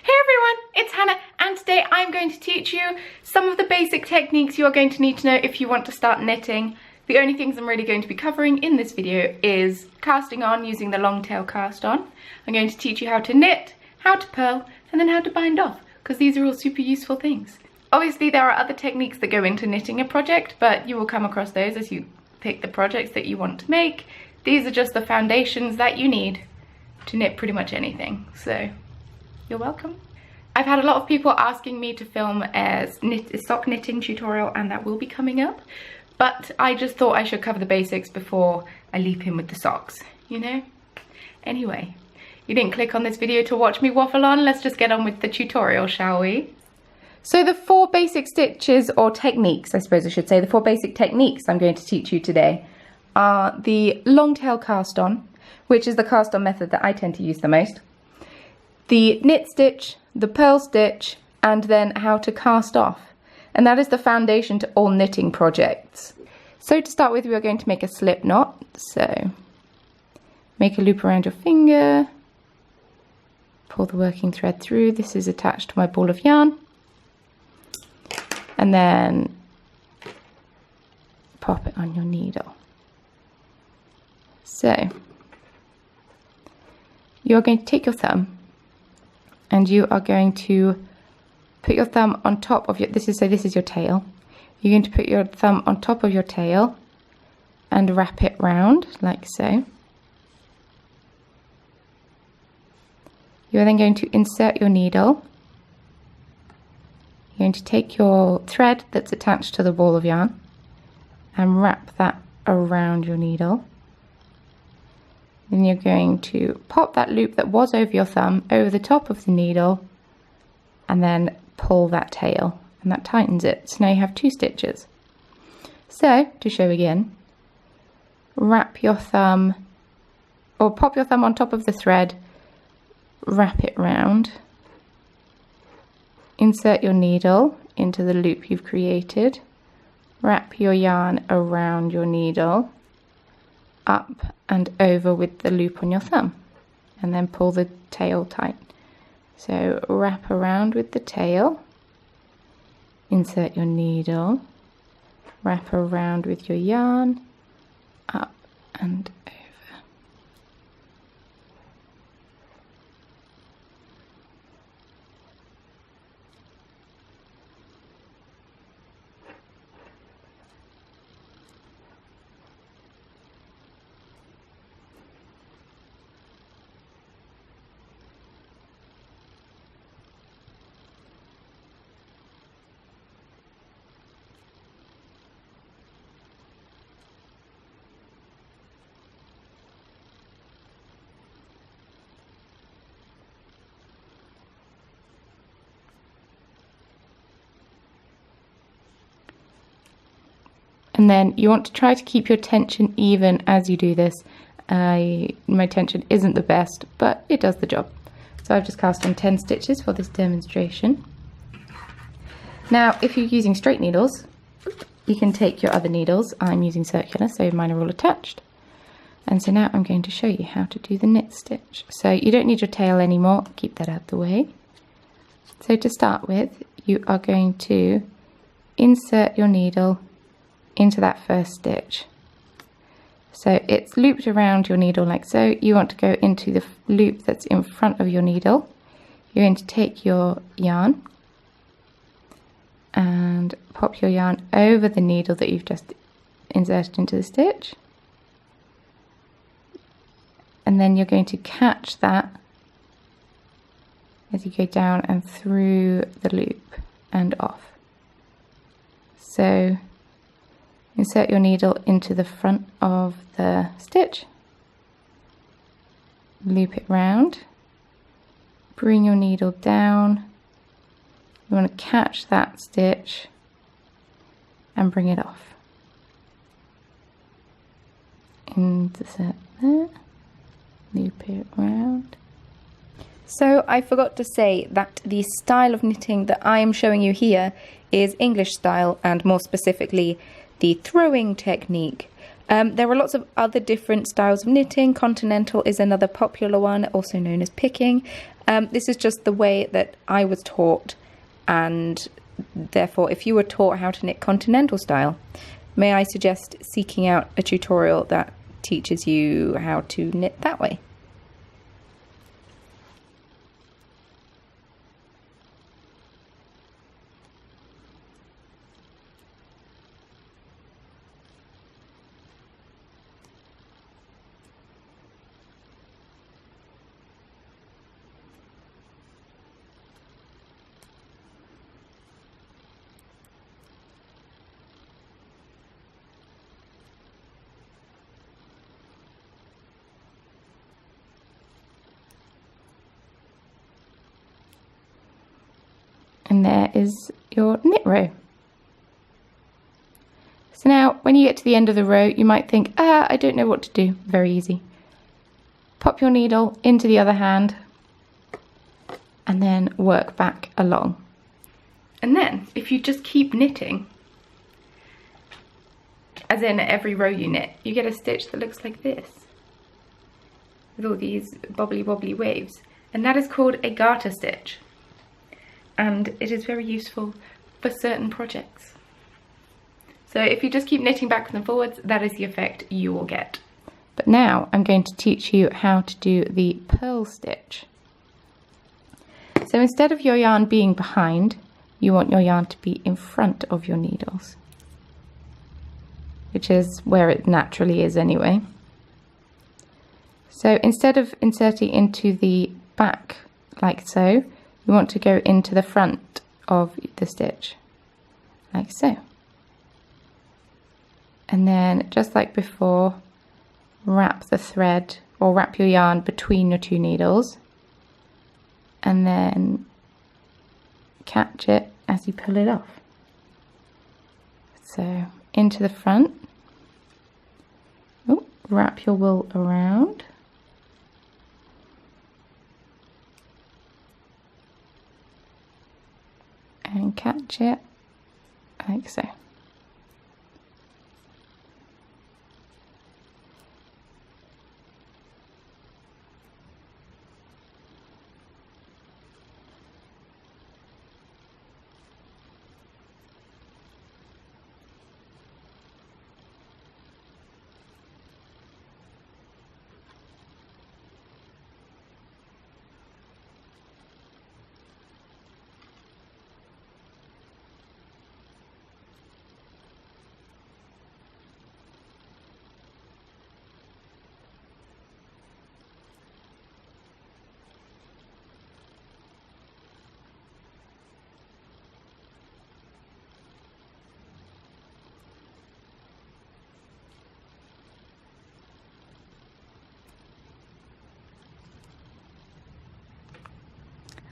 Hey everyone, it's Hannah, and today I'm going to teach you some of the basic techniques you are going to need to know if you want to start knitting. The only things I'm really going to be covering in this video is casting on using the long tail cast on. I'm going to teach you how to knit, how to purl, and then how to bind off, because these are all super useful things. Obviously there are other techniques that go into knitting a project, but you will come across those as you pick the projects that you want to make. These are just the foundations that you need to knit pretty much anything, so you're welcome. I've had a lot of people asking me to film a sock knitting tutorial, and that will be coming up, but I just thought I should cover the basics before I leap in with the socks, you know? Anyway, you didn't click on this video to watch me waffle on, let's just get on with the tutorial, shall we? So the four basic stitches, or techniques, I suppose I should say, the four basic techniques I'm going to teach you today are the long tail cast on, which is the cast on method that I tend to use the most, the knit stitch, the purl stitch, and then how to cast off. And that is the foundation to all knitting projects. So to start with, we are going to make a slip knot. So make a loop around your finger, pull the working thread through. This is attached to my ball of yarn. And then pop it on your needle. So you are going to take your thumb and you are going to put your thumb on top of your, this is your tail. You're going to put your thumb on top of your tail and wrap it round like so. You are then going to insert your needle. You're going to take your thread that's attached to the ball of yarn and wrap that around your needle. Then you're going to pop that loop that was over your thumb over the top of the needle and then pull that tail, and that tightens it. So now you have two stitches. So to show again, wrap your thumb, or pop your thumb on top of the thread, wrap it round, insert your needle into the loop you've created, wrap your yarn around your needle, up and over with the loop on your thumb, and then pull the tail tight. So wrap around with the tail, insert your needle, wrap around with your yarn, up and over. And then you want to try to keep your tension even as you do this. My tension isn't the best, but it does the job. So I've just cast on 10 stitches for this demonstration. Now, if you're using straight needles, you can take your other needles. I'm using circular, so mine are all attached. And so now I'm going to show you how to do the knit stitch. So you don't need your tail anymore, keep that out of the way. So to start with, you are going to insert your needle into that first stitch. So it's looped around your needle like so. You want to go into the loop that's in front of your needle. You're going to take your yarn and pop your yarn over the needle that you've just inserted into the stitch. And then you're going to catch that as you go down and through the loop and off. So insert your needle into the front of the stitch, loop it round, bring your needle down, you want to catch that stitch and bring it off. Insert there, loop it round. So I forgot to say that the style of knitting that I am showing you here is English style, and more specifically the throwing technique. There are lots of other different styles of knitting. Continental is another popular one, also known as picking. This is just the way that I was taught, and therefore if you were taught how to knit continental style, may I suggest seeking out a tutorial that teaches you how to knit that way. And there is your knit row. So now when you get to the end of the row, you might think, I don't know what to do. Very easy. Pop your needle into the other hand and then work back along. And then if you just keep knitting, as in every row you knit, you get a stitch that looks like this, with all these bobbly wobbly waves. And that is called a garter stitch. And it is very useful for certain projects. So if you just keep knitting backwards and forwards, that is the effect you will get. But now I'm going to teach you how to do the purl stitch. So instead of your yarn being behind, you want your yarn to be in front of your needles, which is where it naturally is anyway. So instead of inserting into the back like so, you want to go into the front of the stitch, like so. And then, just like before, wrap the thread, or wrap your yarn between your two needles, and then catch it as you pull it off. So, into the front, wrap your wool around, and catch it like so.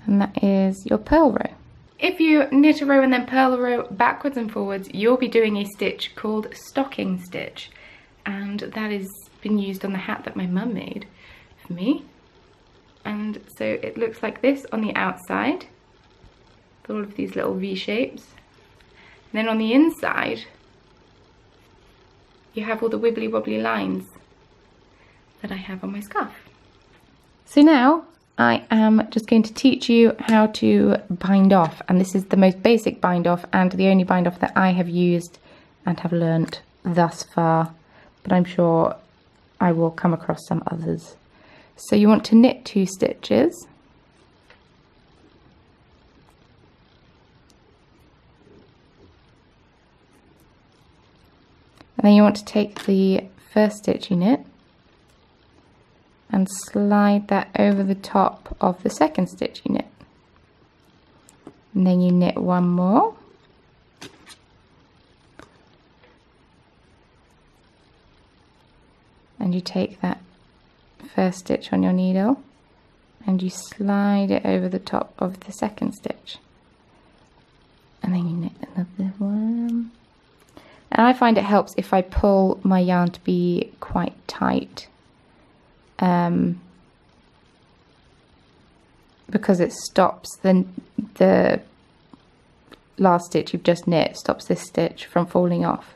And that is your purl row. If you knit a row and then purl a row backwards and forwards, you'll be doing a stitch called stocking stitch. And that has been used on the hat that my mum made for me. And so it looks like this on the outside, with all of these little V shapes. And then on the inside, you have all the wibbly wobbly lines that I have on my scarf. So now I am just going to teach you how to bind off, and this is the most basic bind off and the only bind off that I have used and have learnt thus far, but I'm sure I will come across some others. So you want to knit 2 stitches, and then you want to take the first stitch you knit and slide that over the top of the second stitch you knit. And then you knit 1 more. And you take that first stitch on your needle and you slide it over the top of the second stitch. And then you knit another one. And I find it helps if I pull my yarn to be quite tight. Because it stops the last stitch you've just knit, stops this stitch from falling off.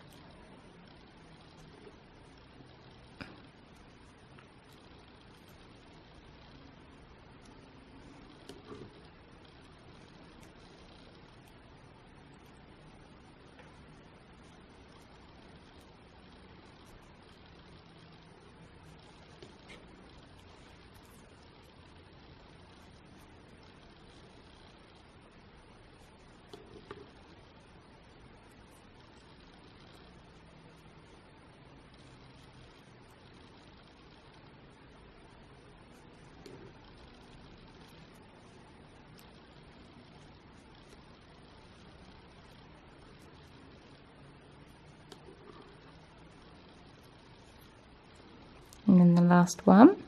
And then the last one.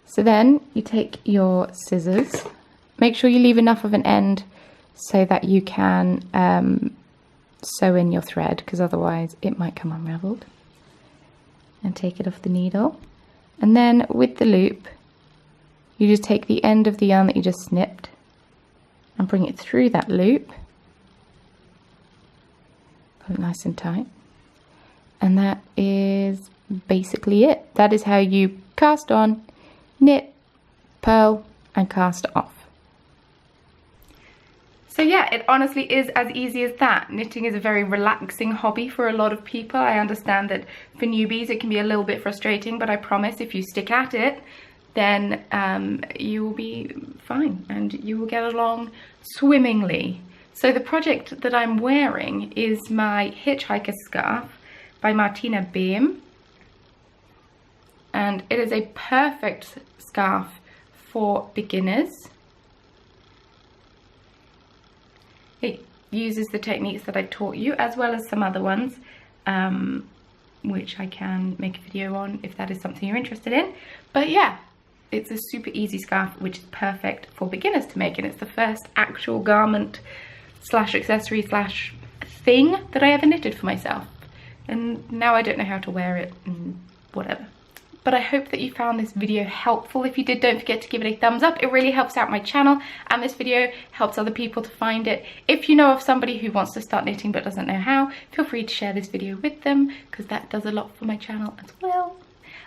So then you take your scissors, make sure you leave enough of an end so that you can sew in your thread, because otherwise it might come unraveled. And take it off the needle. And then with the loop, you just take the end of the yarn that you just snipped and bring it through that loop. Pull it nice and tight. And that is basically it. That is how you cast on, knit, purl, and cast off. So yeah, it honestly is as easy as that. Knitting is a very relaxing hobby for a lot of people. I understand that for newbies it can be a little bit frustrating, but I promise if you stick at it, then you will be fine and you will get along swimmingly. So the project that I'm wearing is my hitchhiker scarf by Martina Beam, and it is a perfect scarf for beginners. It uses the techniques that I taught you as well as some other ones, which I can make a video on if that is something you're interested in. But yeah, it's a super easy scarf which is perfect for beginners to make, and it's the first actual garment slash accessory slash thing that I ever knitted for myself. And now I don't know how to wear it and whatever. But I hope that you found this video helpful. If you did, don't forget to give it a thumbs up. It really helps out my channel, and this video helps other people to find it. If you know of somebody who wants to start knitting but doesn't know how, feel free to share this video with them, because that does a lot for my channel as well.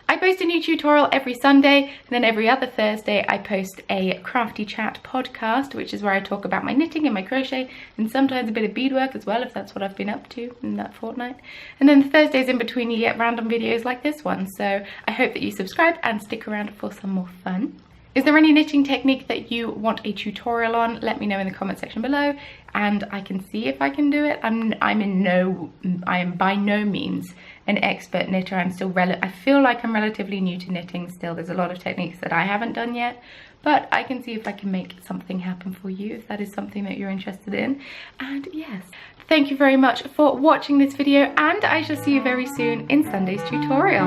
I post a new tutorial every Sunday, and then every other Thursday I post a crafty chat podcast, which is where I talk about my knitting and my crochet, and sometimes a bit of beadwork as well, if that's what I've been up to in that fortnight. And then the Thursdays in between you get random videos like this one, so I hope that you subscribe and stick around for some more fun. Is there any knitting technique that you want a tutorial on? Let me know in the comment section below, and I can see if I can do it. I am by no means an expert knitter. I feel like I'm relatively new to knitting still. There's a lot of techniques that I haven't done yet, but I can see if I can make something happen for you if that is something that you're interested in. And yes, thank you very much for watching this video, and I shall see you very soon in Sunday's tutorial.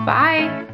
Bye!